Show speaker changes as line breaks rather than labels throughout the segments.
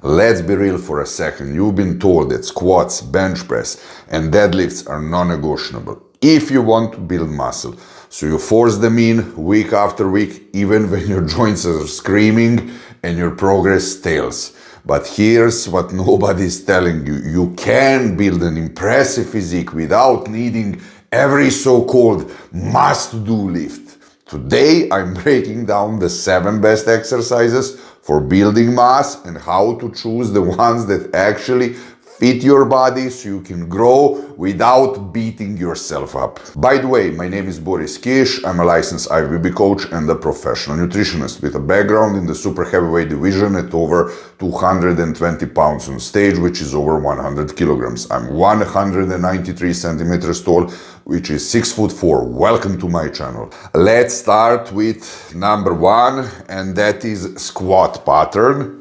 Let's be real for a second. You've been told that squats, bench press, and deadlifts are non-negotiable if you want to build muscle. So you force them in week after week, even when your joints are screaming and your progress stales. But here's what nobody's telling you. You can build an impressive physique without needing every so-called must-do lift. Today, I'm breaking down the 7 best exercises for building mass and how to choose the ones that actually fit your body so you can grow without beating yourself up. By the way, my name is Boris Kish. I'm a licensed IFBB coach and a professional nutritionist with a background in the super heavyweight division at over 220 pounds on stage, which is over 100 kilograms. I'm 193 centimeters tall, which is 6'4". Welcome to my channel. Let's start with number 1, and that is squat pattern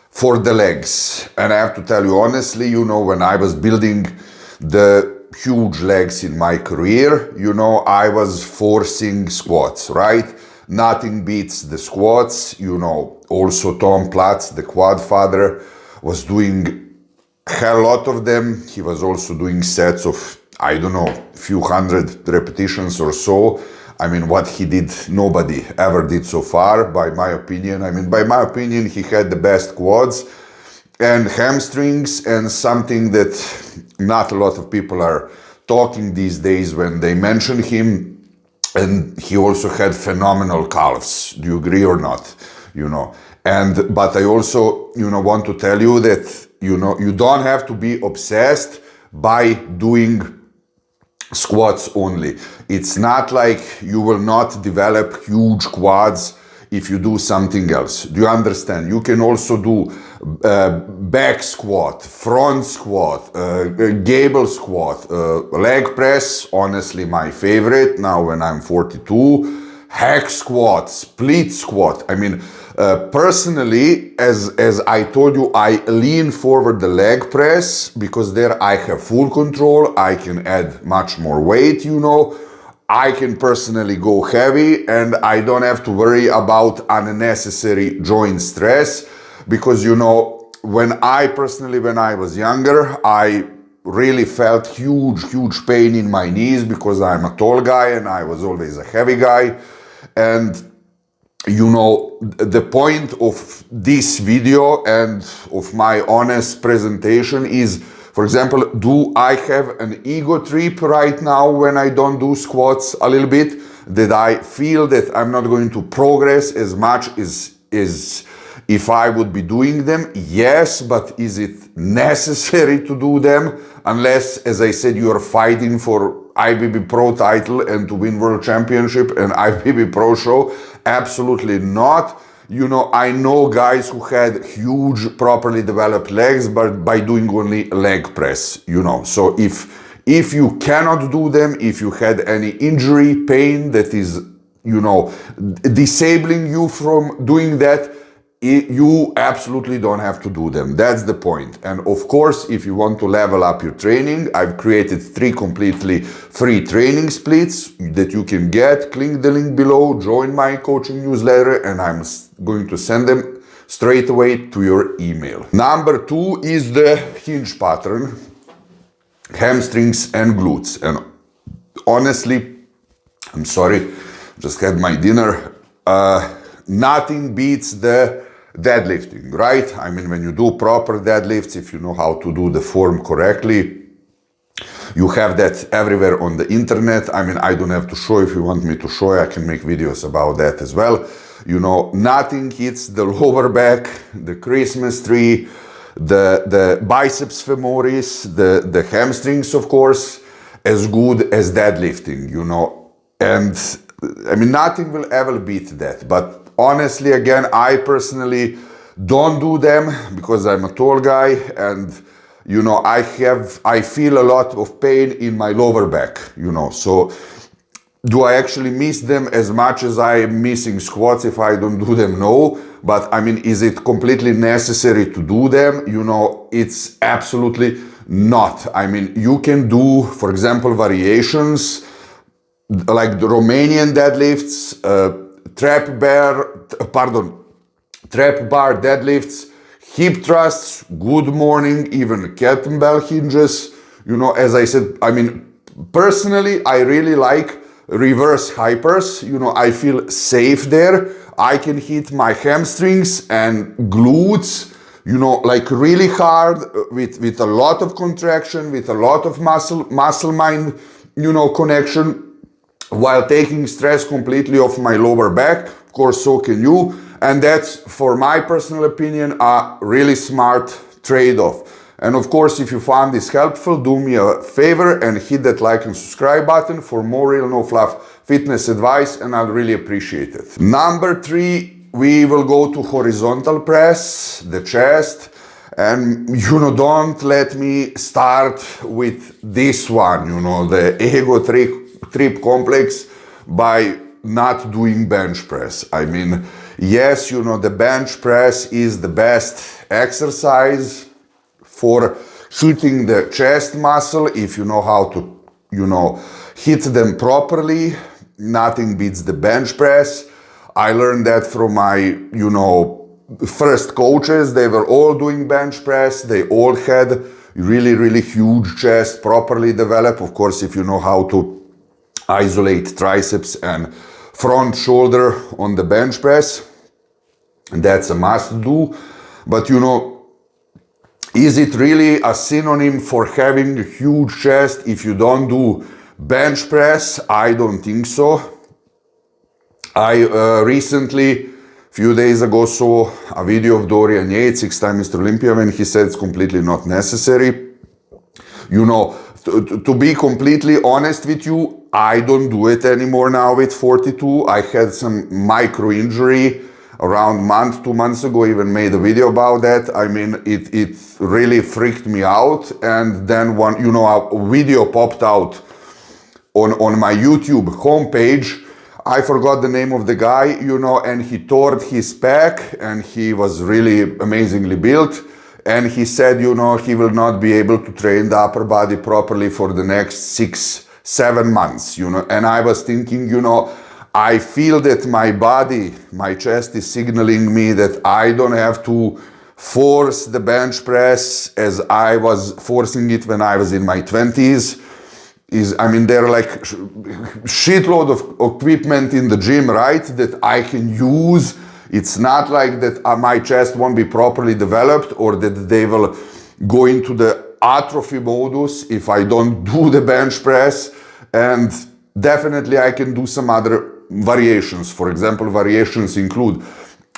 for the legs. And I have to tell you honestly, when I was building the huge legs in my career, I was forcing squats, right? Nothing beats the squats. Also Tom Platz, the quad father, was doing a hell lot of them. He was also doing sets of, I don't know, a few hundred repetitions or so. What he did, nobody ever did so far, by my opinion. By my opinion, he had the best quads and hamstrings, and something that not a lot of people are talking these days when they mention him. And he also had phenomenal calves. Do you agree or not? But I also, want to tell you that, you don't have to be obsessed by doing squats only. It's not like you will not develop huge quads if you do something else. Do you understand? You can also do back squat, front squat, gable squat, leg press, honestly my favorite now when I'm 42, hack squat, split squat. Personally, as I told you, I lean forward the leg press because there I have full control. I can add much more weight, I can personally go heavy and I don't have to worry about unnecessary joint stress because, when I was younger, I really felt huge pain in my knees because I'm a tall guy and I was always a heavy guy. And the point of this video and of my honest presentation is, for example, do I have an ego trip right now when I don't do squats a little bit? That I feel that I'm not going to progress as much as if I would be doing them? Yes, but is it necessary to do them? Unless, as I said, you are fighting for IFBB Pro title and to win World Championship and IFBB Pro Show? Absolutely not. I know guys who had huge, properly developed legs, but by doing only leg press, So if you cannot do them, if you had any injury, pain that is, disabling you from doing that, you absolutely don't have to do them. That's the point. And of course, if you want to level up your training, I've created 3 completely free training splits that you can get. Click the link below, join my coaching newsletter, and I'm going to send them straight away to your email. Number 2 is the hinge pattern, hamstrings and glutes. And honestly, I'm sorry, just had my dinner. Nothing beats the deadlifting, right? When you do proper deadlifts, if you know how to do the form correctly, you have that everywhere on the internet. I don't have to show. If you want me to show, I can make videos about that as well. Nothing hits the lower back, the Christmas tree, the biceps femoris, the hamstrings, of course, as good as deadlifting, And nothing will ever beat that. But honestly, again, I personally don't do them because I'm a tall guy and, I feel a lot of pain in my lower back, So do I actually miss them as much as I'm missing squats if I don't do them? No. But is it completely necessary to do them? It's absolutely not. You can do, for example, variations like the Romanian deadlifts, trap bar deadlifts, hip thrusts, good morning, even kettlebell hinges. You know, as I said, I mean, personally, I really like reverse hypers. You know, I feel safe there. I can hit my hamstrings and glutes, you know, like really hard with a lot of contraction, with a lot of muscle mind, you know, connection, while taking stress completely off my lower back. Of course, so can you. And that's, for my personal opinion, a really smart trade-off. And of course, if you found this helpful, do me a favor and hit that like and subscribe button for more real, no fluff fitness advice, and I'll really appreciate it. Number 3, we will go to horizontal press, the chest. And, you know, don't let me start with this one, you know, the ego trip complex by not doing bench press. I mean, yes, you know, the bench press is the best exercise for hitting the chest muscle. If you know how to, you know, hit them properly, nothing beats the bench press. I learned that from my, you know, first coaches. They were all doing bench press. They all had really huge chest, properly developed. Of course, if you know how to isolate triceps and front shoulder on the bench press, that's a must do. But you know, is it really a synonym for having a huge chest if you don't do bench press? I don't think so. I recently, few days ago, saw a video of Dorian Yates, 6-time Mr. Olympia, when he said it's completely not necessary. You know, to be completely honest with you, I don't do it anymore now with 42. I had some micro injury around month, 2 months ago, even made a video about that. I mean, it really freaked me out. And then one, you know, a video popped out on my YouTube homepage. I forgot the name of the guy, you know, and he tore his pec, and he was really amazingly built. And he said, you know, he will not be able to train the upper body properly for the next 6-7 months, you know. And I was thinking, you know, I feel that my body, my chest is signaling me that I don't have to force the bench press as I was forcing it when I was in my 20s. I mean, there are like shitload of equipment in the gym, right, that I can use. It's not like that my chest won't be properly developed or that they will go into the atrophy modus if I don't do the bench press. And definitely I can do some other variations. For example, variations include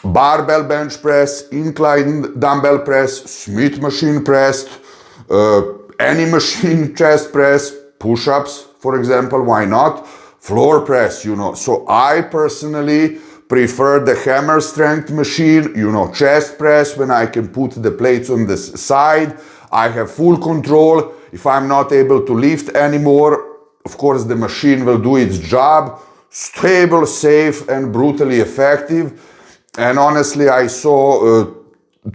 barbell bench press, inclined dumbbell press, Smith machine press, any machine chest press, push-ups, for example, why not? Floor press, you know. So I personally prefer the hammer strength machine, you know, chest press, when I can put the plates on the side. I have full control. If I'm not able to lift anymore, of course, the machine will do its job. Stable, safe, and brutally effective. And honestly, I saw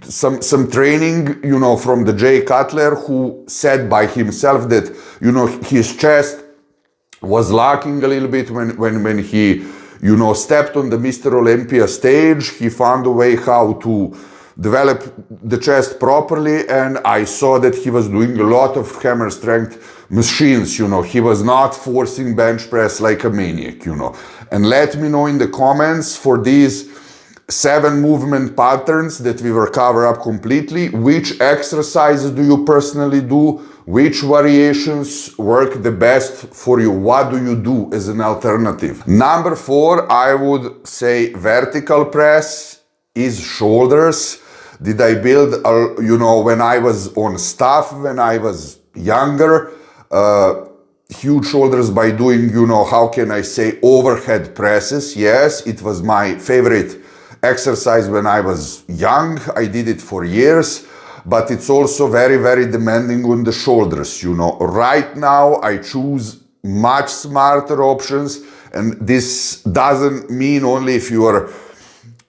some training, you know, from the Jay Cutler, who said by himself that, you know, his chest was lacking a little bit when he, you know, stepped on the Mr. Olympia stage. He found a way how to develop the chest properly, and I saw that he was doing a lot of hammer strength machines, you know. He was not forcing bench press like a maniac, you know. And let me know in the comments, for these 7 movement patterns that we will cover up completely, which exercises do you personally do? Which variations work the best for you? What do you do as an alternative? Number 4, I would say vertical press is shoulders. Did I build, you know, when I was on staff, when I was younger, huge shoulders by doing, you know, how can I say, overhead presses. Yes, it was my favorite exercise when I was young. I did it for years, but it's also very demanding on the shoulders, you know. Right now I choose much smarter options, and this doesn't mean only if you are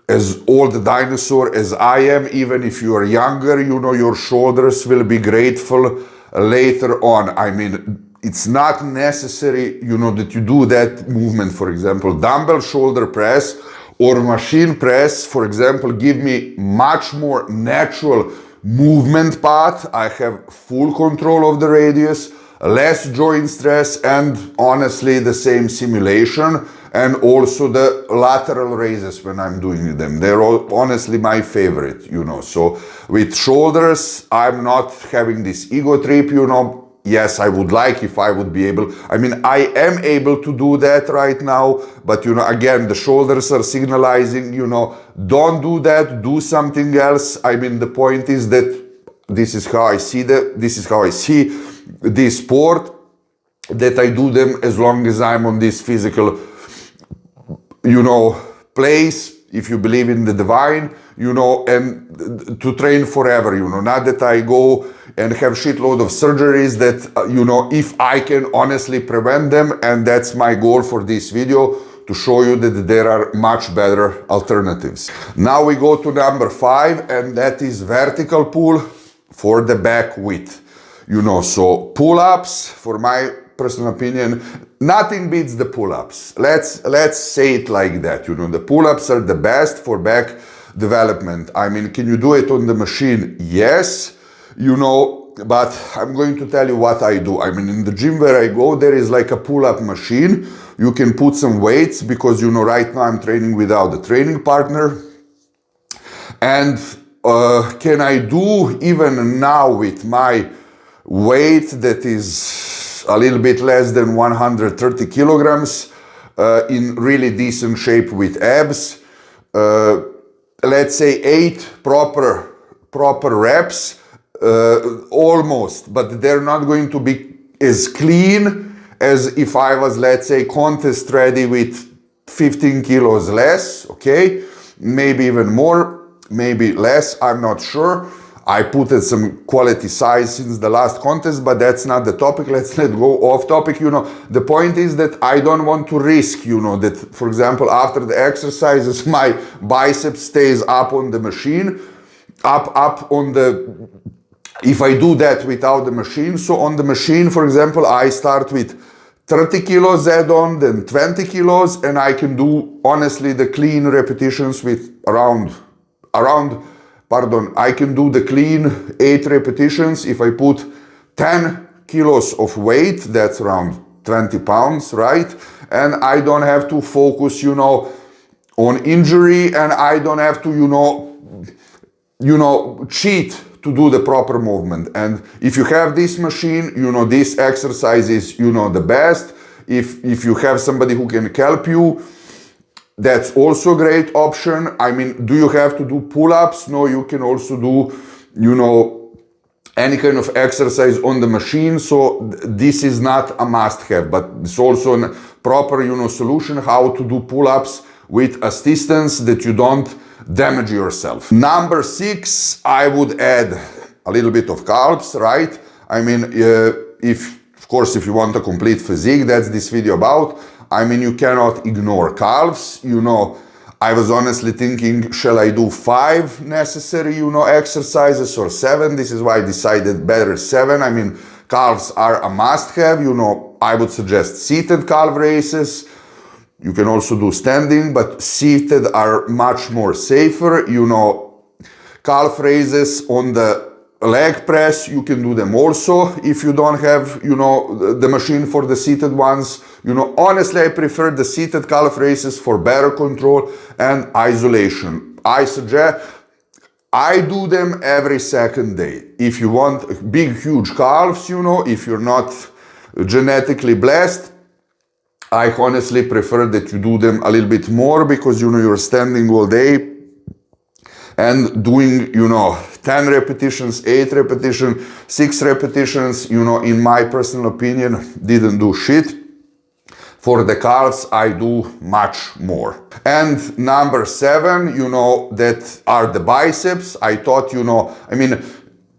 as old a dinosaur as I am. Even if you are younger, you know, your shoulders will be grateful later on. I mean, it's not necessary, you know, that you do that movement. For example, dumbbell shoulder press or machine press, for example, give me much more natural movement path. I have full control of the radius, less joint stress, and honestly the same simulation, and also the lateral raises when I'm doing them. They're all honestly my favorite, you know. So with shoulders, I'm not having this ego trip, you know. Yes, I would like if I would be able, I mean, I am able to do that right now, but you know, again, the shoulders are signalizing, you know, don't do that, do something else. I mean, the point is that this is how I see this sport, that I do them as long as I'm on this physical, you know, place, if you believe in the divine, you know, and to train forever, you know, not that I go and have shitload of surgeries that, you know, if I can honestly prevent them, and that's my goal for this video, to show you that there are much better alternatives. Now we go to number 5, and that is vertical pull for the back width. You know, so pull-ups, for my personal opinion, nothing beats the pull-ups. Let's say it like that. You know, the pull-ups are the best for back development. I mean, can you do it on the machine? Yes, you know, but I'm going to tell you what I do. I mean, in the gym where I go, there is like a pull-up machine. You can put some weights, because, you know, right now I'm training without a training partner. And can I do even now with my weight that is a little bit less than 130 kilograms, in really decent shape with abs, let's say 8 proper reps, almost, but they're not going to be as clean as if I was, let's say, contest ready with 15 kilos less, okay, maybe even more, maybe less, I'm not sure. I put in some quality size since the last contest, but that's not the topic. Let's not go off topic, you know. The point is that I don't want to risk, you know, that, for example, after the exercises, my biceps stays up on the machine, up on the, if I do that without the machine. So on the machine, for example, I start with 30 kilos add-on, then 20 kilos, and I can do, honestly, the clean repetitions with I can do the clean 8 repetitions. If I put 10 kilos of weight, that's around 20 pounds, right? And I don't have to focus, you know, on injury, and I don't have to, you know, cheat to do the proper movement. And if you have this machine, you know, this exercise is, you know, the best. If you have somebody who can help you, that's also a great option. I mean, do you have to do pull-ups? No, you can also do, you know, any kind of exercise on the machine. So this is not a must-have, but it's also a proper, you know, solution how to do pull-ups with assistance that you don't damage yourself. Number 6, I would add a little bit of carbs, right? I mean, of course, if you want a complete physique, that's this video about. I mean, you cannot ignore calves, you know. I was honestly thinking, shall I do 5 necessary, you know, exercises or 7? This is why I decided better 7. I mean, calves are a must-have, you know. I would suggest seated calf raises. You can also do standing, but seated are much more safer, you know. Calf raises on the leg press, you can do them also if you don't have, you know, the machine for the seated ones. You know, honestly, I prefer the seated calf raises for better control and isolation. I do them every second day. If you want big, huge calves, you know, if you're not genetically blessed, I honestly prefer that you do them a little bit more, because, you know, you're standing all day and doing, you know, 10 repetitions, 8 repetitions, 6 repetitions, you know, in my personal opinion, didn't do shit. For the calves, I do much more. And number 7, you know, that are the biceps. I thought, you know, I mean,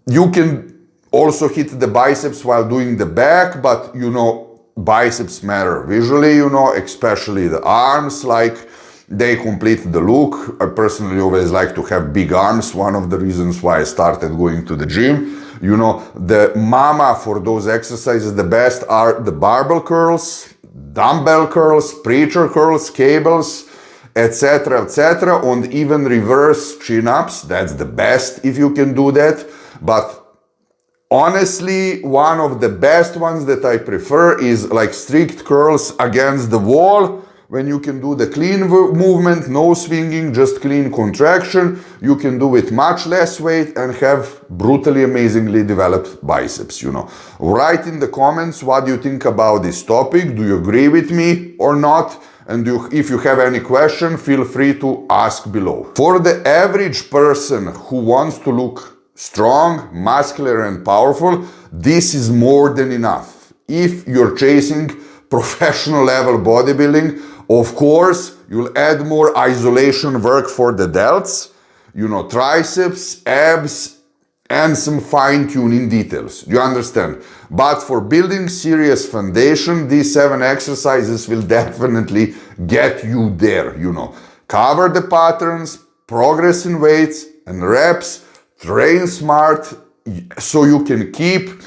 you can also hit the biceps while doing the back, but, you know, biceps matter visually, you know, especially the arms, like, they complete the look. I personally always like to have big arms. One of the reasons why I started going to the gym. You know, the mama for those exercises, the best are the barbell curls, dumbbell curls, preacher curls, cables, etc., etc., and even reverse chin-ups. That's the best if you can do that. But honestly, one of the best ones that I prefer is like strict curls against the wall. When you can do the clean movement, no swinging, just clean contraction, you can do it much less weight and have brutally amazingly developed biceps, you know. Write in the comments what you think about this topic. Do you agree with me or not? And if you have any question, feel free to ask below. For the average person who wants to look strong, muscular, and powerful, this is more than enough. If you're chasing professional level bodybuilding, of course, you'll add more isolation work for the delts, you know, triceps, abs, and some fine-tuning details. You understand? But for building serious foundation, these 7 exercises will definitely get you there, you know. Cover the patterns, progress in weights and reps, train smart, so you can keep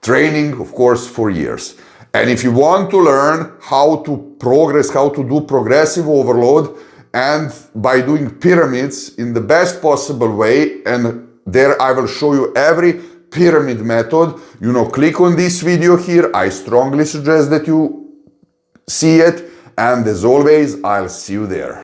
training, of course, for years. And if you want to learn how to progress, how to do progressive overload, and by doing pyramids in the best possible way, and there I will show you every pyramid method, you know, click on this video here. I strongly suggest that you see it. And as always, I'll see you there.